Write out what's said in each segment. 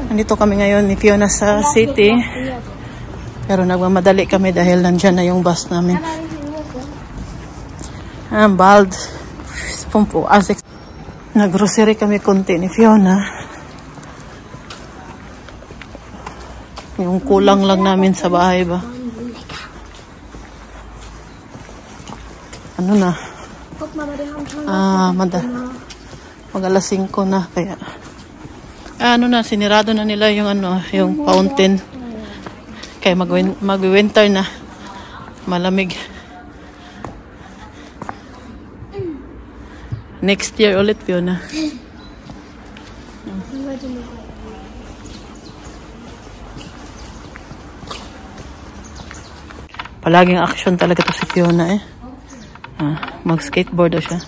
Nandito kami ngayon ni Fiona sa city. Pero nagmamadali kami dahil nandyan na yung bus namin. Bald. Nag-grocery kami konti ni Fiona. Yung kulang lang namin sa bahay ba. Ano na? Mag alas 5 na kaya. Ano na, sinirado na nila yung yung fountain. Kaya mag-winter na. Malamig. Next year ulit, Fiona. Palaging action talaga to si Fiona eh. Mag-skateboard daw siya.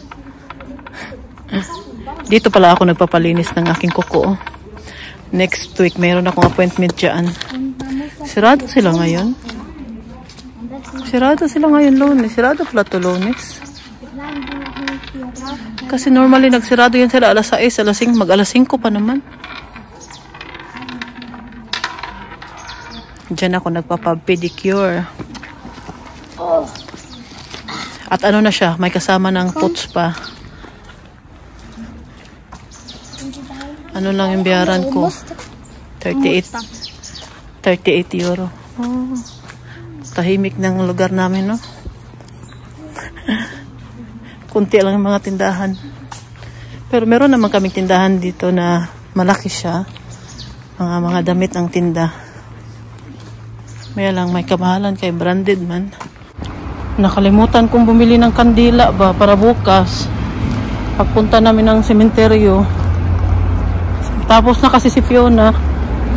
Dito pala ako nagpapalinis ng aking kuko. Next week, mayroon akong appointment dyan. Sirado sila ngayon. Sirado sila ngayon, Lunes. Sirado pala to Lunes. Kasi normally nagsirado yan sila alas 6, alas 5, mag-alas 5 pa naman. Diyan ako nagpapapedicure. At ano na siya, may kasama ng puts pa. Ano lang yung bayaran ko? 38 euro. Oh, tahimik ng lugar namin, no? Kunti lang yung mga tindahan. Pero meron naman kaming tindahan dito na malaki siya. Mga damit ang tinda. May lang may kamahalan kay branded man. Nakalimutan kong bumili ng kandila ba para bukas. Pagpunta namin ng sementeryo. Tapos na kasi si Fiona.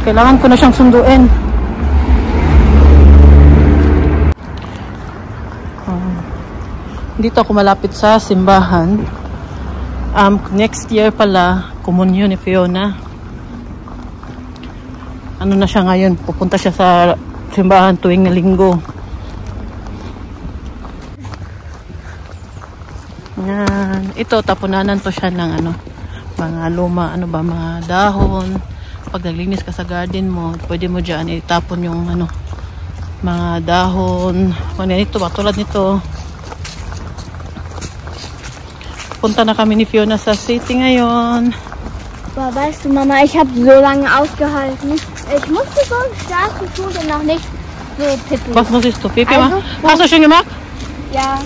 Kailangan ko na siyang sunduin. Dito ako malapit sa simbahan. Next year pala, komunyon ni Fiona. Ano na siya ngayon? Pupunta siya sa simbahan tuwing linggo. Yan. Ito, tapunanan to siya ng mga luma, mga dahon. Pag naglinis ka sa garden mo, pwede mo dyan itapon yung mga dahon. Ito, tulad nito. Punta na kami ni Fiona sa city ngayon. Boah, weißt du, Mama, ich habe so lange ausgehalten. Ich musste so stark tun und noch nicht so pipi. Was musstest du? Pipi machen? Hast du schon gemacht? Ja.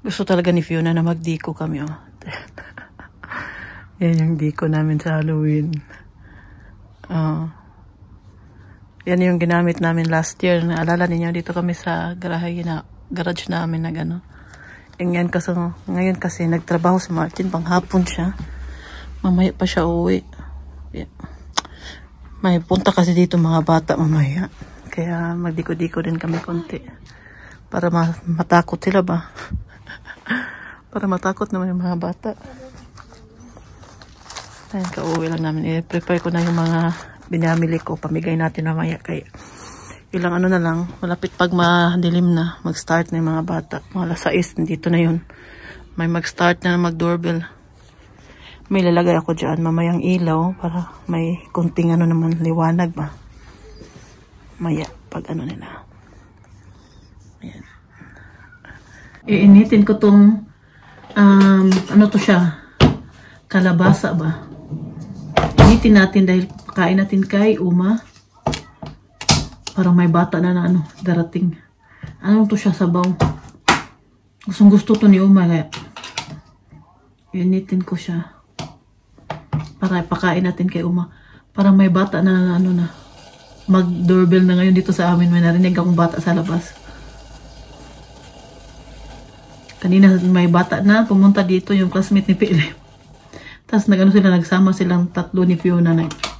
Gusto talaga ni Fiona na magdiko kami, oh. Yan yung diko namin sa Halloween. Yan yung ginamit namin last year. Naalala ninyo, dito kami sa garage namin na gano'n. Ngayon kasi nagtrabaho si Martin, panghapon siya. Mamaya pa siya uwi. Yeah. May punta kasi dito mga bata mamaya. Kaya magdiko-diko din kami konti. Para matakot sila ba? Para matakot naman yung mga bata. Ayan, kauwi lang namin. I-prepare ko na yung mga binamili ko. Pamigay natin mamaya. Kaya ilang na lang. Malapit pag madilim na. Mag-start na yung mga bata. Mga alas 6. Nandito na yun. May mag-start na mag-doorbell. May lalagay ako dyan. Mamayang ilaw. Para may kunting naman liwanag ba. Maya. Pag nila. Ayan. Iinitin ko tong to siya? Kalabasa ba? Initin natin dahil pakain natin kay Uma. Parang may bata na darating. Anong to siya, sabaw? Gusto to ni Uma. Kaya initin ko siya. Para pakain natin kay Uma. Parang may bata na mag-doorbell na ngayon dito sa amin. May narinig akong bata sa labas. Kanina may bata na pumunta dito yung classmate ni Philip. Tapos nagsama silang tatlo ni Fiona.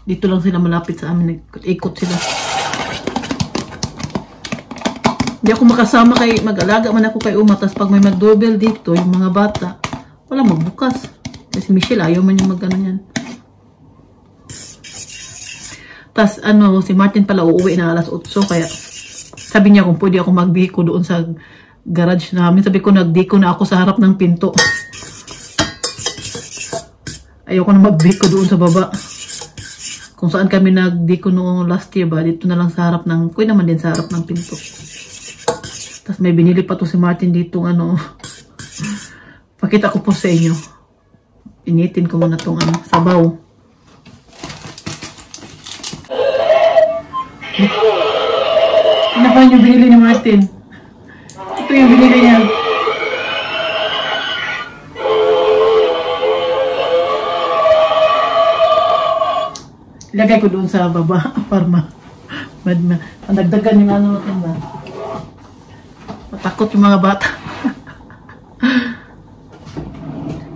Dito lang sila malapit sa amin. Ikot sila. Hindi ako makasama mag-alaga man ako kay Uma. Tapos pag may mag-doorbell dito, yung mga bata, wala magbukas. Kasi Michelle, ayaw man yung yan. Tapos si Martin pala uuwi na alas 8. Kaya sabi niya kung pwede ako magbihiko doon sa garage namin. Sabi ko, nagdiko na ako sa harap ng pinto. Ayoko na magbihiko doon sa baba. Kung saan kami nag-deco noong last year ba, dito na lang sa harap ng, kuya naman din sa harap ng pinto. Tapos may binili pa to si Martin dito ano. Pakita ko po sa inyo. Initin ko muna tong ano, sabaw. Ano ba yung binili ni Martin? Ito yung binili niya. Ilagay ko doon sa baba para madagdagan yung ano natin ba. Matakot yung mga bata.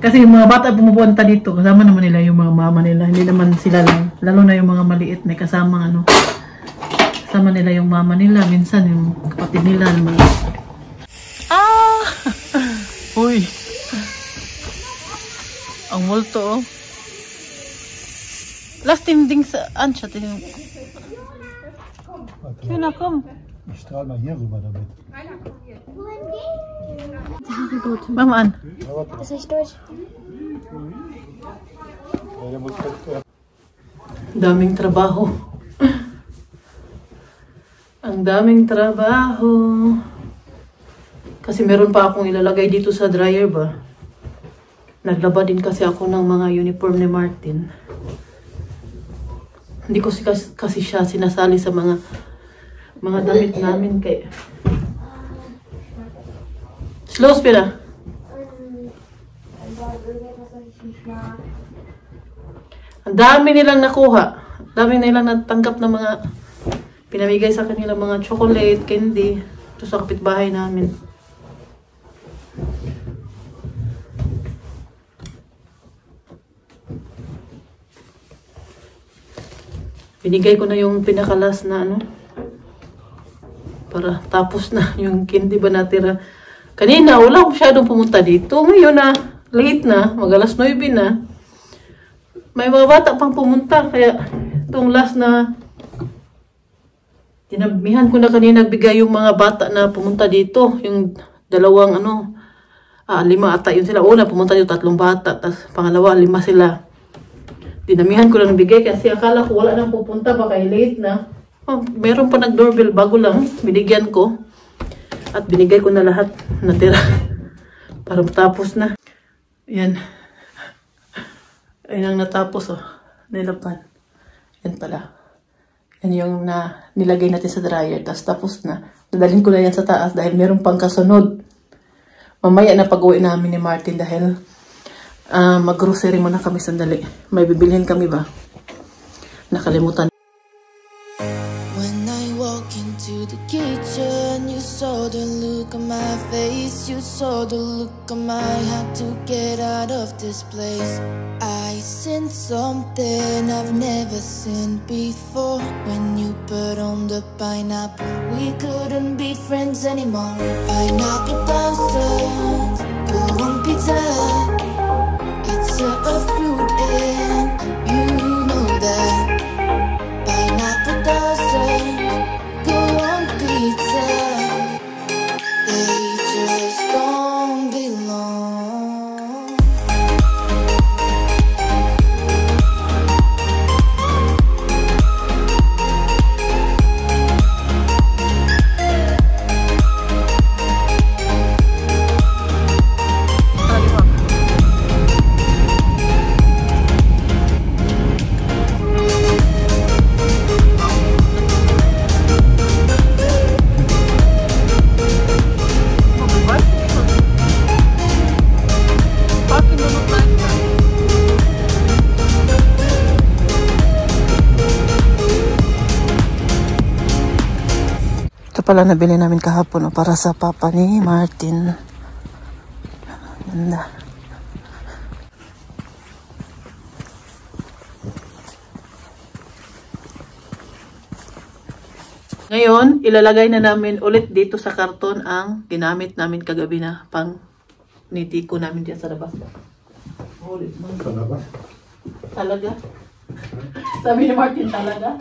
Kasi yung mga bata pumupunta dito, kasama naman nila yung mga mama nila. Hindi naman sila lang. Lalo na yung mga maliit, may kasama ano. Kasama nila yung mama nila. Minsan yung kapatid nila. Ah! Uy! Ang multo oh. Last time ding sa Ansha. Kina, komm. Ich strahle mal hier rüber damit. Mach mal an. Ist nicht durch. Daming trabaho. Ang daming trabaho. Kasi meron pa akong ilalagay dito sa dryer ba. Naglaba din kasi ako ng mga uniform ni Martin. Hindi ko kasi siya sinasali sa mga damit namin kay slow spira. Ang dami nilang nakuha. Ang dami nilang natanggap ng mga pinamigay sa kanila mga chocolate, candy. Ito sa kapitbahay namin. Binigay ko na yung pinakalas na ano. Para tapos na yung candy ba natira. Kanina, wala akong masyadong pumunta dito. Ngayon na, late na, mag-alas 9 na. May mga bata pang pumunta. Kaya itong last na tinabmihan ko na kanina nagbigay yung mga bata na pumunta dito. Yung dalawang ano, 5 ata yun sila. Una, pumunta yung 3 bata. Tapos pangalawa, 5 sila. Dinamihan ko lang bigay kasi akala ko wala nang pupunta baka late na. Oh, meron pa nag-doorbell bago lang. Binigyan ko. At binigay ko na lahat natira. Para matapos na. Yan. Ayun ang natapos oh. Nilapan. Yan pala. Yan yung nilagay natin sa dryer. Tapos na. Dadalhin ko na yan sa taas dahil meron pang kasunod. Mamaya na pag-uwi namin ni Martin dahil mag-grocery muna kami sandali. May bibilhin kami ba? Nakalimutan. When I walk into the kitchen, you saw the look on my face. You saw the look on my had to get out of this place. I seen something I've never seen before. When you put on the pineapple, we couldn't be friends anymore. Pineapple thousands, go on pizza. It's a fruit and you know that. Pineapple doesn't go on pizza. They just don't belong. Ito pala nabili namin kahapon para sa papa ni Martin. Ganda. Ngayon, ilalagay na namin ulit dito sa karton ang ginamit namin kagabi na pang nitiko namin diyan sa labas. Talaga? Sabi ni Martin talaga?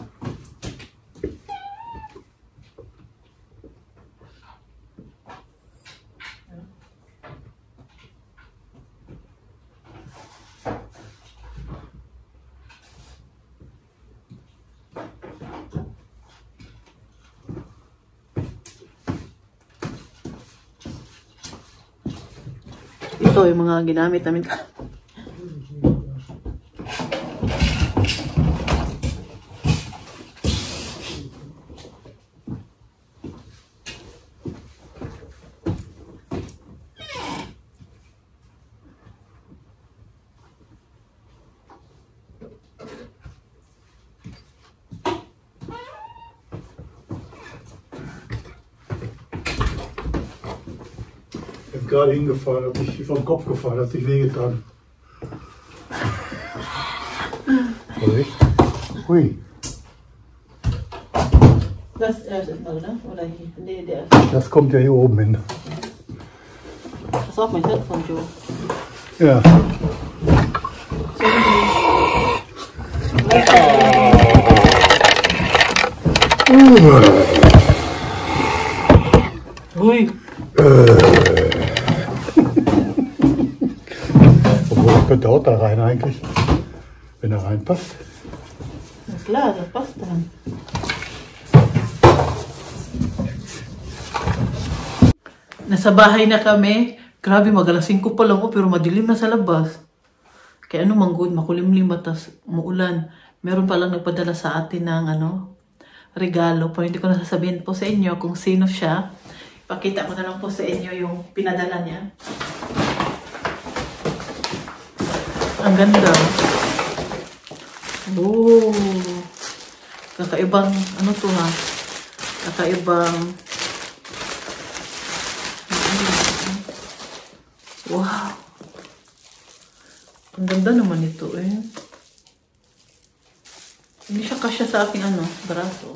Ito yung mga ginamit namin. Gerade hingefallen, hat sich vom Kopf gefallen, hat sich wehgetan. Vorsicht. Hui. Das erst mal, oder? Oder hier? Nee, der. Das kommt ja hier oben hin. Das ist auch mein Telefon, Joe. Ja. Hui. Obwohl, das könnte auch da rein eigentlich, wenn er reinpasst. Na klar, das passt dann. Nasa bahay na kami. Grabe, mag-alas 5 pa lang pero madilim na sa labas. Kaya ano manggod, makulimlim tas umuulan. Meron pa lang nagpadala sa atin ng regalo. Pero hindi ko nasasabihin po sa inyo kung sino siya. Pakita ko na lang po sa inyo yung pinadala niya. Ang ganda. Oh. Kakaibang, to ha? Kakaibang. Wow. Ang ganda naman ito eh. Hindi siya kasya sa aking braso.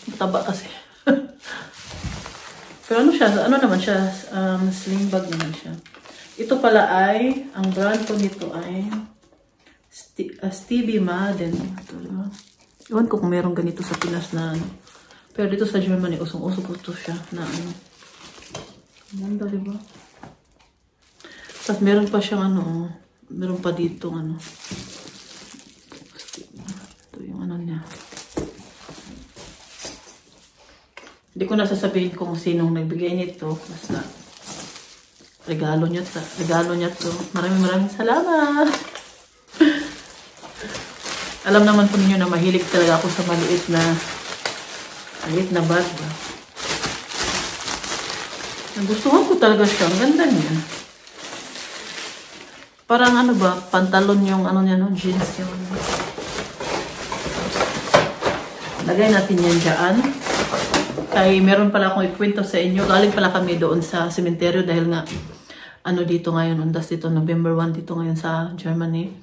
Mataba kasi. Pero naman siya, sling bag naman siya. Ito pala ay, ang brand ko nito ay Stevie Madden. Ito, diba? Iwan ko kung meron ganito sa Pinas na Pero dito sa Germany, usong-uso po ito siya na Ganda, diba? Tapos meron pa siyang meron pa dito ito yung niya. Hindi ko nasasabihin kung sinong nagbigay nito. Basta, regalo niya to. Maraming salamat. Alam naman po ninyo na mahilig talaga ako sa maliit na bag. Nagustuhan ko talaga siya. Ang ganda niya. Parang pantalon yung jeans yung. Lagay natin yan dyan. Kaya meron pala akong ikwento sa inyo. Galing pala kami doon sa sementeryo dahil nga dito ngayon, undas dito, November 1 dito ngayon sa Germany.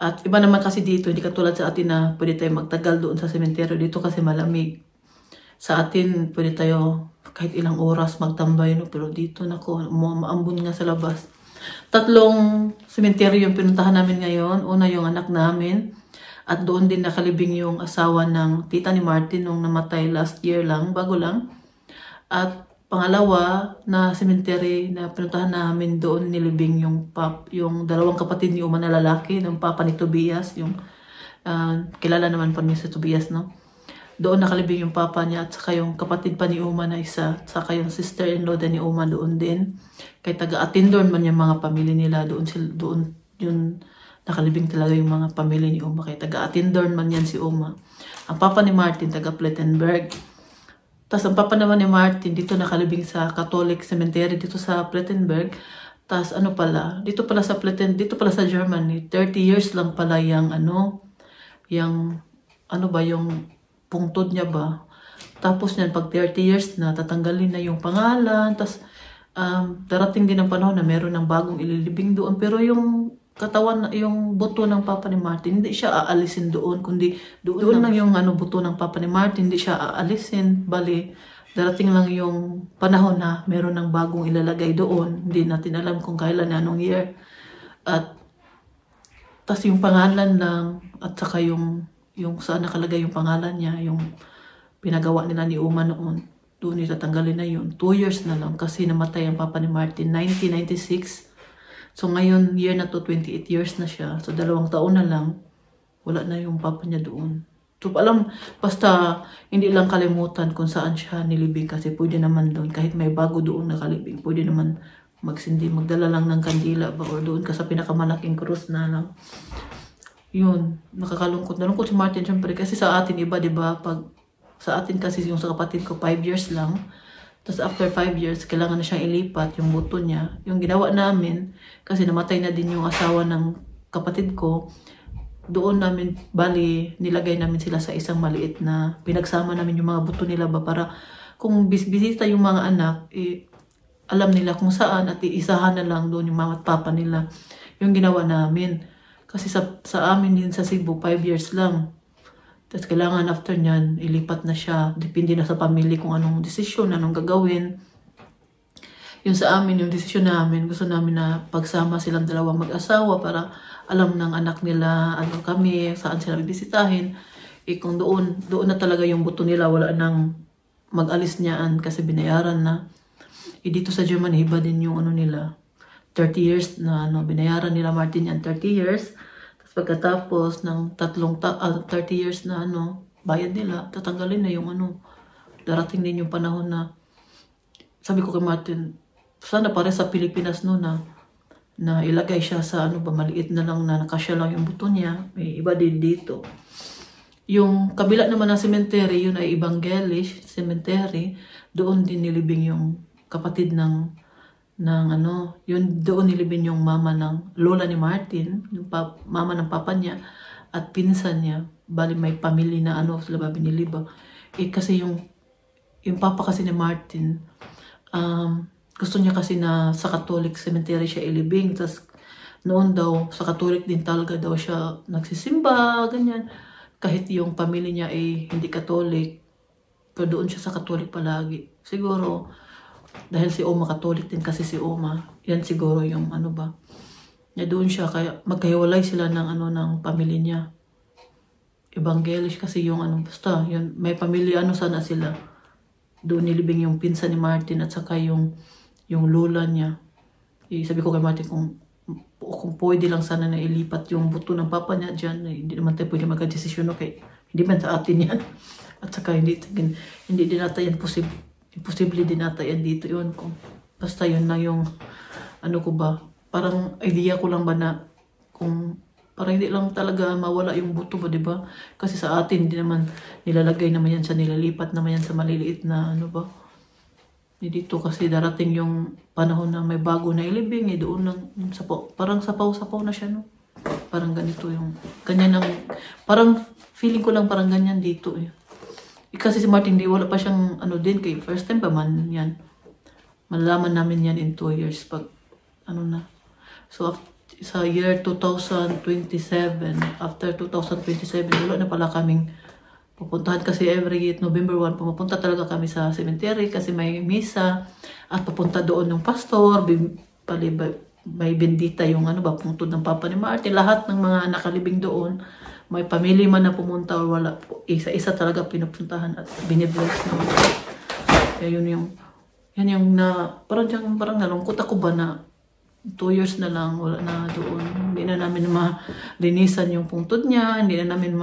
At iba naman kasi dito, hindi katulad sa atin na pwede tayo magtagal doon sa sementeryo. Dito kasi malamig. Sa atin, pwede tayo kahit ilang oras magtambay, pero dito, maambon nga sa labas. 3 sementeryo yung pinuntahan namin ngayon. Una yung anak namin. At doon din nakalibing yung asawa ng tita ni Martin nung namatay last year lang, bago lang. At pangalawa na cemetery na pinuntahan namin doon nilibing yung dalawang kapatid ni Uma na lalaki, ng papa ni Tobias, yung kilala naman po niya si Tobias, no? Doon nakalibing yung papa niya at saka yung kapatid pa ni Uma na isa, at saka yung sister-in-law din ni Uma doon din. Kaya taga-Attendorn man yung mga pamilya nila, doon yun nakalibing talaga yung mga pamilya ni Uma. Kaya taga-Attendorn man yan si Uma. Ang papa ni Martin, taga-Plettenberg. Tapos ang papa naman ni Martin, dito nakalibing sa Catholic Cemetery, dito sa Plettenberg. Tapos dito pala sa Germany, 30 years lang pala yung yung pungtod niya ba. Tapos niyan, pag 30 years na, tatanggalin na yung pangalan. Tapos darating din ang panahon na meron ng bagong ililibing doon. Pero yung katawan, yung buto ng papa ni Martin, hindi siya aalisin doon, kundi doon lang yung buto ng papa ni Martin, hindi siya aalisin. Bali, darating lang yung panahon na meron ng bagong ilalagay doon. Hindi natin alam kung kailan, anong year. At tas yung pangalan lang, at saka yung saan nakalagay yung pangalan niya, yung pinagawa nila ni Uma noon, doon itatanggalin na yun. 2 years na lang kasi namatay ang papa ni Martin, 1996. So ngayon, year na to, 28 years na siya. So 2 taon na lang, wala na yung papa niya doon. So basta hindi lang kalimutan kung saan siya nilibing kasi pwede naman doon. Kahit may bago doon nakalibing, pwede naman magdala lang ng kandila ba, or doon ka sa pinakamalaking krus na lang. Yun, nakakalungkot. Nalungkot si Martin syempre kasi sa atin iba, diba? Pag sa atin kasi yung sa kapatid ko 5 years lang. Tapos after 5 years, kailangan na siyang ilipat yung buto niya. Yung ginawa namin, kasi namatay na din yung asawa ng kapatid ko, doon namin, bali, nilagay namin sila sa isang maliit na pinagsama namin yung mga buto nila ba, para kung bisita yung mga anak, alam nila kung saan at iisahan na lang doon yung mama at papa nila. Yung ginawa namin. Kasi sa amin din sa Cebu, 5 years lang. Tapos kailangan after nyan, ilipat na siya. Depende na sa pamilya kung anong desisyon, anong gagawin. Yung sa amin, yung desisyon namin, gusto namin na pagsama silang dalawang mag-asawa para alam ng anak nila, ano kami, saan sila bibisitahin. Kung doon na talaga yung buto nila, wala nang mag-alis niyaan kasi binayaran na. Dito sa Germany, iba din yung ano nila. 30 years na binayaran nila Martin yan, 30 years. Tapos pagkatapos ng 30 years na bayad nila, tatanggalin na yung darating din yung panahon na, sabi ko kay Martin, sana pare sa Pilipinas na ilagay siya sa maliit na lang na nakasya lang yung buto niya. May iba din dito. Yung kabila naman ng cemetery, yun ay Evangelisch cemetery. Doon din nilibing yung kapatid yun doon nilibing yung mama ng lola ni Martin, yung mama ng papa niya at pinsan niya. Bali may pamilya na sila biniliba. Kasi yung papa kasi ni Martin, gusto niya kasi na sa Catholic cemetery siya ilibing. Tapos noon daw, sa Catholic din talaga daw siya nagsisimba, ganyan. Kahit yung pamilya niya ay hindi Catholic, pero doon siya sa Catholic palagi. Siguro, dahil si Oma Catholic din kasi si Oma, yan siguro yung doon siya, kaya magkahiwalay sila ng pamilya niya. Evangelisch kasi yung basta, yun, may pamilya sana sila. Doon nilibing yung pinsan ni Martin at saka yung lola niya. Sabi ko kay Martin, kung pwede lang sana na ilipat yung buto ng papa niya dyan, hindi naman tayo pwede magka-desisyon, okay? Hindi man sa atin yan. At saka hindi din ata yan imposible din ata yan dito yun. Basta yun na yung parang idea ko lang ba na kung parang hindi lang talaga mawala yung buto ba, diba? Kasi sa atin hindi naman nilalagay naman yan sa nilalipat naman yan sa maliliit na dito kasi darating yung panahon na may bago na ilibing, doon lang parang sapaw-sapaw na siya, parang ganito yung ganyan parang feeling ko lang parang ganyan dito kasi si Martin wala pa siyang din, kay first time pa man yan. Malalaman namin yan in 2 years pag na. So sa year 2027, after 2027, wala na pala kaming pupuntahan kasi every November 1, pumunta talaga kami sa cemetery kasi may misa at papunta doon ng pastor, may bendita yung pungtod ng papa ni Martin, lahat ng mga nakalibing doon. May pamilya man na pumunta o wala, isa-isa talaga pinupuntahan at binibless naman. Kaya yan yung parang nalungkot ako ba na 2 years na lang, wala na doon. Hindi na namin malinisan yung pungtod niya, hindi na namin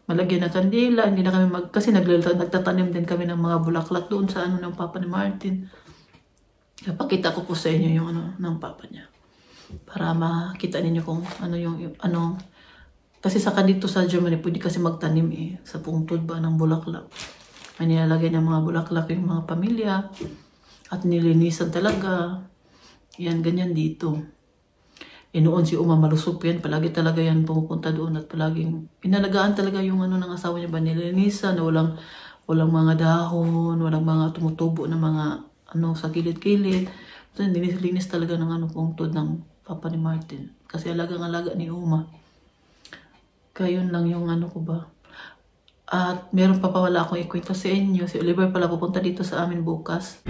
malagyan ng kandila, hindi na kami kasi nagtatanim din kami ng mga bulaklak doon sa ng papa ni Martin. Kaya pakita ko po sa inyo yung ng papa niya. Para makita ninyo kung kasi saka dito sa Germany, pwede kasi magtanim sa pungtod ba ng bulaklak. May nilalagay ng mga bulaklak yung mga pamilya at nilinisan talaga. Yan, ganyan dito. Noon si Uma malusog yan, palagi talaga yan pumupunta doon at palaging inalagaan talaga yung ng asawa niya ba, nilinisan, walang mga dahon, walang mga tumutubo na mga sa kilid-kilid. So, linis talaga ng pungtod ng papa ni Martin. Kasi alagang-alaga ni Uma. Kaya yun lang yung ko ba. At meron pa wala akong ikwento sa inyo. Si Oliver pala pupunta dito sa amin bukas.